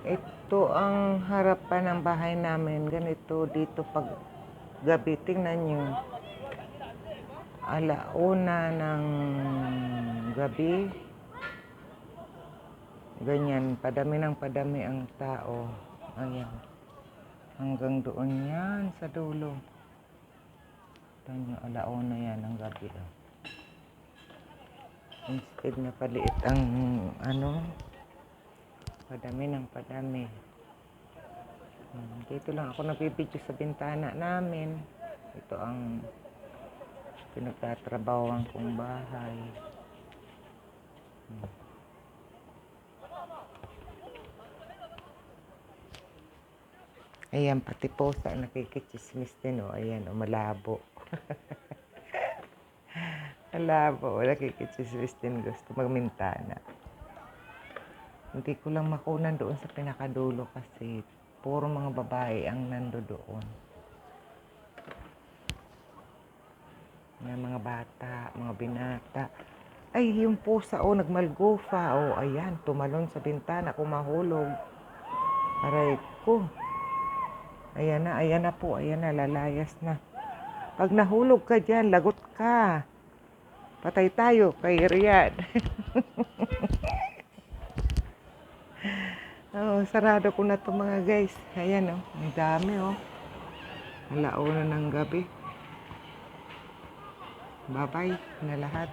Ito ang harapan ng bahay namin. Ganito dito pag gabi. Tingnan nyo. 1:00 ng gabi. Ganyan. Padami ng padami ang tao. Ayan. Hanggang doon yan sa dulo. Tingnan nyo. 1:00 yan ng gabi. Instead na paliit ang padami ng padami. Dito lang ako nagbibideo sa bintana namin. Ito ang pinagtatrabahoan kong bahay. Ayan, pati posa nakikichismis din. Ayan, malabo. Malabo, nakikichismis din. Gusto magmintana. Hindi ko lang makunan doon sa pinakadulo kasi puro mga babae ang nando doon. Mga bata, mga binata. Ay, yung pusa, nagmalgofa. Ayan, tumalon sa bintana, kumahulog. Aray ko. Ayan na po, lalayas na. Pag nahulog ka dyan, lagot ka. Patay tayo kay Riyadh. Sarado ko na to mga guys. Ayan ang dami 1:00 ng gabi. Bye-bye na lahat.